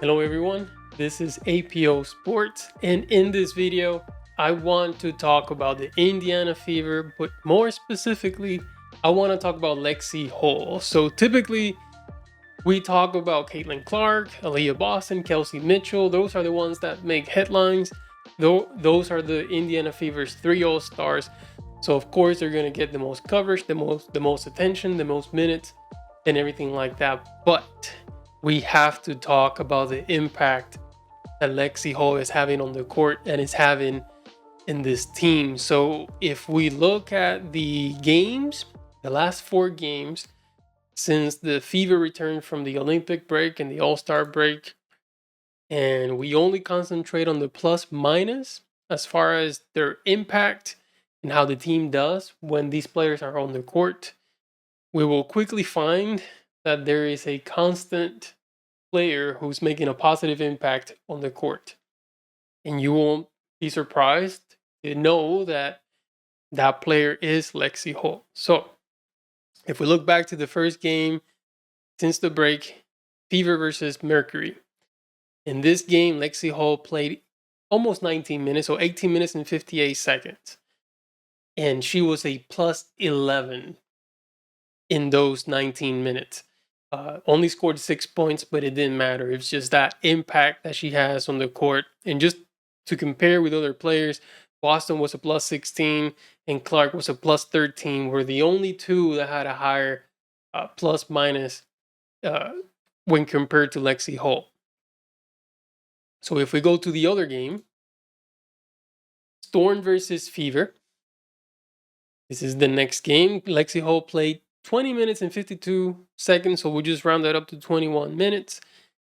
Hello everyone, this is APO Sports, and in this video I want to talk about the Indiana Fever, but more specifically I want to talk about Lexie Hull. So typically we talk about Caitlin Clark, Aliyah Boston, Kelsey Mitchell. Those are the ones that make headlines. Those are the Indiana Fever's 3 All-Stars. So of course they're going to get the most coverage, the most attention, the most minutes and everything like that. But we have to talk about the impact that Lexie Hull is having on the court and is having in this team. So if we look at the games, the last 4 games since the Fever returned from the Olympic break and the All-Star break, and we only concentrate on the plus minus as far as their impact and how the team does when these players are on the court, we will quickly find that there is a constant player who's making a positive impact on the court. And you won't be surprised to know that that player is Lexie Hull. So, if we look back to the first game since the break, Fever versus Mercury. In this game, Lexie Hull played almost 19 minutes, so 18 minutes and 58 seconds. And she was a plus 11 in those 19 minutes. Only scored 6 points, but it didn't matter. It's just that impact that she has on the court. And just to compare with other players, Boston was a plus 16 and Clark was a plus 13. Were the only two that had a higher plus minus when compared to Lexie Hull. So if we go to the other game, Storm versus Fever. This is the next game. Lexie Hull played 20 minutes and 52 seconds, so we'll just round that up to 21 minutes.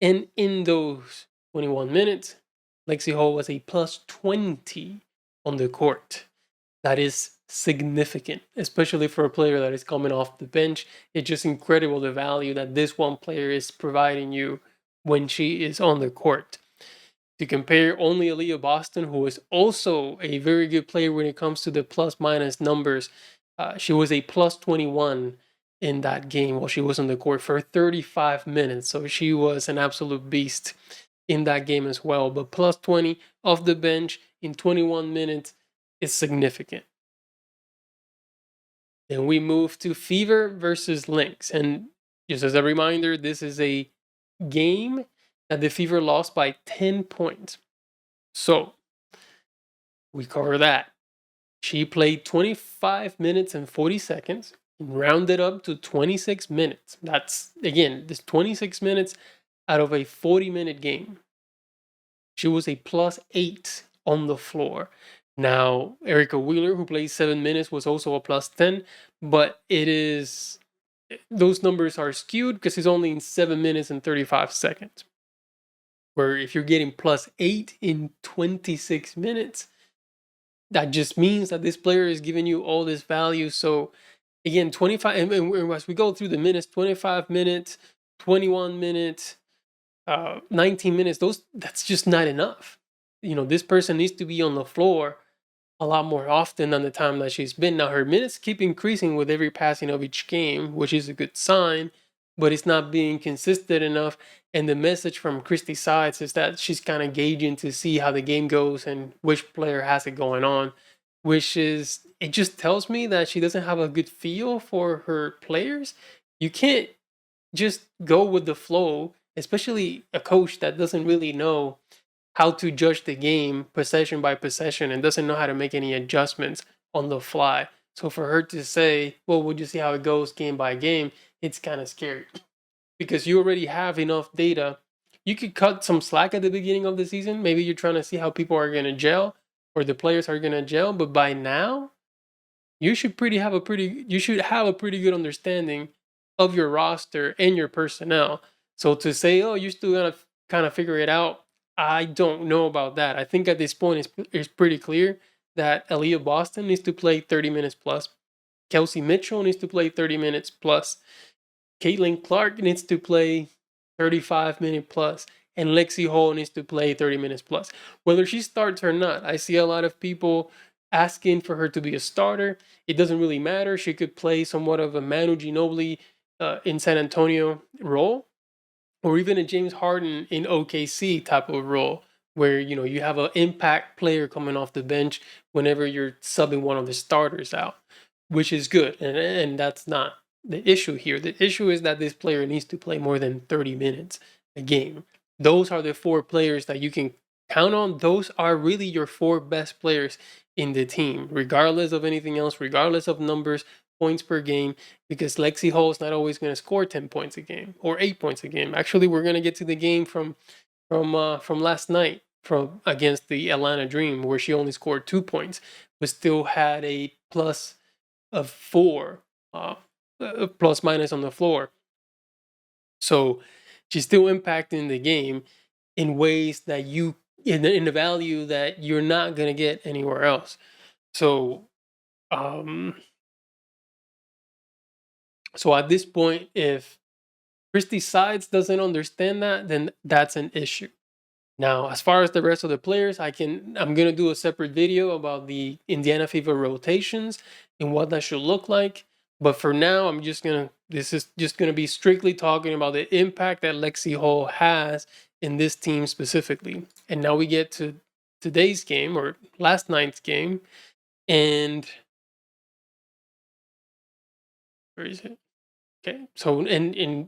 And in those 21 minutes, Lexie Hull was a plus 20 on the court. That is significant, especially for a player that is coming off the bench. It's just incredible the value that this one player is providing you when she is on the court. To compare, only Aliyah Boston, who is also a very good player when it comes to the plus minus numbers, she was a plus 21 in that game while she was on the court for 35 minutes. So she was an absolute beast in that game as well. But plus 20 off the bench in 21 minutes is significant. Then we move to Fever versus Lynx. And just as a reminder, this is a game that the Fever lost by 10 points. So we cover that. She played 25 minutes and 40 seconds, rounded up to 26 minutes. That's, again, this 26 minutes out of a 40-minute game. She was a plus 8 on the floor. Now, Erica Wheeler, who played 7 minutes, was also a plus 10, but those numbers are skewed because it's only in 7 minutes and 35 seconds. Where if you're getting plus 8 in 26 minutes, that just means that this player is giving you all this value. So again, 25, and as we go through the minutes, 25 minutes, 21 minutes, 19 minutes, that's just not enough. This person needs to be on the floor a lot more often than the time that she's been. Now, her minutes keep increasing with every passing of each game, which is a good sign, but it's not being consistent enough. And the message from Christy Sides is that she's kind of gauging to see how the game goes and which player has it going on, it just tells me that she doesn't have a good feel for her players. You can't just go with the flow, especially a coach that doesn't really know how to judge the game possession by possession and doesn't know how to make any adjustments on the fly. So for her to say, well, we'll just see how it goes game by game, it's kind of scary because you already have enough data. You could cut some slack at the beginning of the season. Maybe you're trying to see how people are going to gel or the players are going to gel. But by now, you should have a pretty good understanding of your roster and your personnel. So to say, oh, you're still going to kind of figure it out, I don't know about that. I think at this point it's pretty clear that Aliyah Boston needs to play 30 minutes plus. Kelsey Mitchell needs to play 30 minutes plus. Caitlin Clark needs to play 35 minutes plus. And Lexie Hull needs to play 30 minutes plus. Whether she starts or not, I see a lot of people asking for her to be a starter. It doesn't really matter. She could play somewhat of a Manu Ginobili in San Antonio role. or even a James Harden in OKC type of role, where you have an impact player coming off the bench whenever you're subbing one of the starters out, which is good, and that's not the issue here. The issue is that this player needs to play more than 30 minutes a game. Those are the 4 players that you can count on. Those are really your 4 best players in the team, regardless of anything else, regardless of numbers, points per game, because Lexie Hull is not always going to score 10 points a game or 8 points a game. Actually, we're going to get to the game from last night from against the Atlanta Dream, where she only scored 2 points, but still had a plus of 4, plus minus on the floor. So she's still impacting the game in ways that in the value that you're not going to get anywhere else. So so at this point, if Christy Sides doesn't understand that, then that's an issue. Now, as far as the rest of the players, I'm gonna do a separate video about the Indiana Fever rotations and what that should look like. But for now, this is just gonna be strictly talking about the impact that Lexie Hull has in this team specifically. And now we get to today's game, or last night's game, and where is it? Okay, so in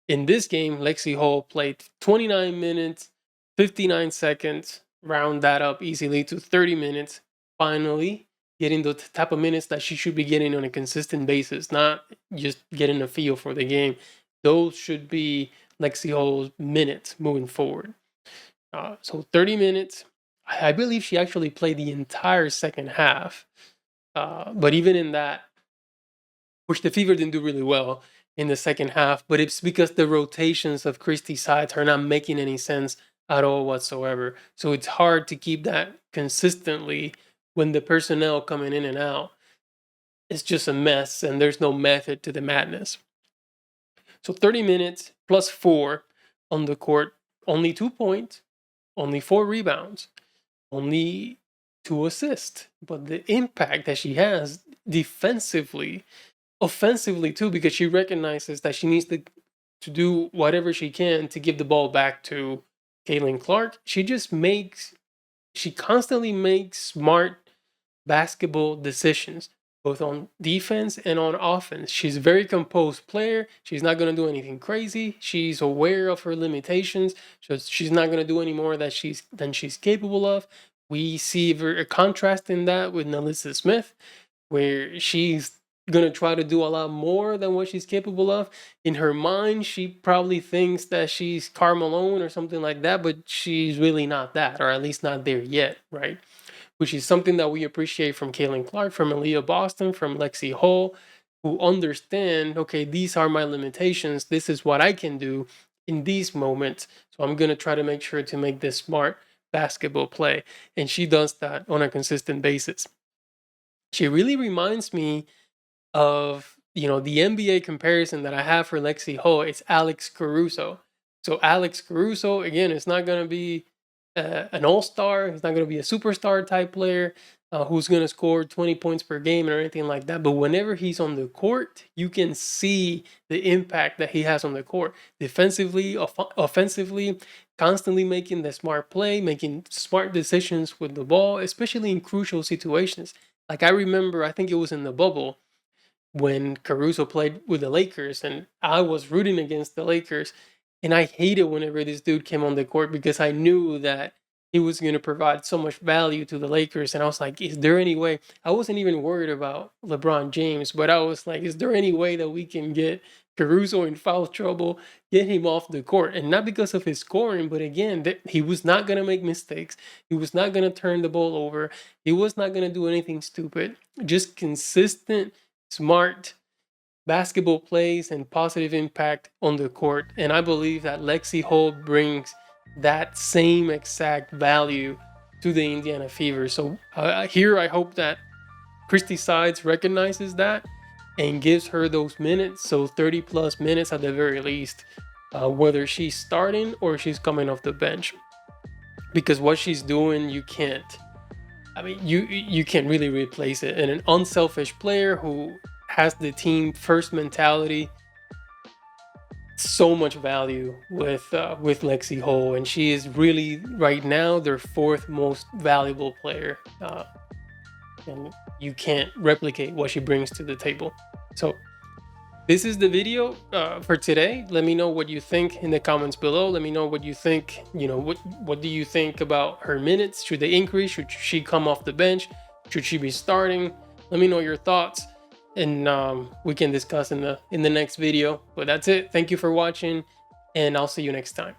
this game, Lexie Hull played 29 minutes, 59 seconds, round that up easily to 30 minutes, finally getting the type of minutes that she should be getting on a consistent basis, not just getting a feel for the game. Those should be Lexie Hull's minutes moving forward. So 30 minutes. I believe she actually played the entire second half. But even in that, which the Fever didn't do really well in the second half, but it's because the rotations of Christy Sides are not making any sense at all whatsoever. So it's hard to keep that consistently when the personnel coming in and out is just a mess and there's no method to the madness. So 30 minutes plus 4 on the court, only 2 points, only 4 rebounds, only 2 assists. But the impact that she has defensively, offensively too, because she recognizes that she needs to do whatever she can to give the ball back to Caitlin Clark. She constantly makes smart basketball decisions, both on defense and on offense. She's a very composed player. She's not going to do anything crazy. She's aware of her limitations. So she's not going to do any more than she's capable of. We see a contrast in that with Nelissa Smith, where she's going to try to do a lot more than what she's capable of. In her mind, she probably thinks that she's Karl Malone or something like that, but she's really not that, or at least not there yet, right? Which is something that we appreciate from Caitlin Clark, from Aliyah Boston, from Lexie Hull, who understand, okay, these are my limitations. This is what I can do in these moments. So I'm going to try to make sure to make this smart basketball play. And she does that on a consistent basis. She really reminds me of, the NBA comparison that I have for Lexie Hull. It's Alex Caruso. So Alex Caruso, again, it's not going to be an all-star. He's not going to be a superstar type player who's going to score 20 points per game or anything like that. But whenever he's on the court, you can see the impact that he has on the court. Defensively, offensively, constantly making the smart play, making smart decisions with the ball, especially in crucial situations. Like I remember, I think it was in the bubble, when Caruso played with the Lakers, and I was rooting against the Lakers, and I hated whenever this dude came on the court because I knew that he was going to provide so much value to the Lakers, and I was like, is there any way? I wasn't even worried about LeBron James, but I was like, is there any way that we can get Caruso in foul trouble, get him off the court? And not because of his scoring, but again, he was not going to make mistakes. He was not going to turn the ball over. He was not going to do anything stupid. Just consistent, smart basketball plays and positive impact on the court. And I believe that Lexie Hull brings that same exact value to the Indiana Fever. So here I hope that Christy Sides recognizes that and gives her those minutes, so 30 plus minutes at the very least, whether she's starting or she's coming off the bench. Because what she's doing, you can't really replace it. And an unselfish player who has the team first mentality, so much value with Lexie Hull, and she is really right now their fourth most valuable player, and you can't replicate what she brings to the table. So this is the video for today. Let me know what you think in the comments below. Let me know what you think. What do you think about her minutes? Should they increase? Should she come off the bench? Should she be starting? Let me know your thoughts, and we can discuss in the next video. But that's it. Thank you for watching, and I'll see you next time.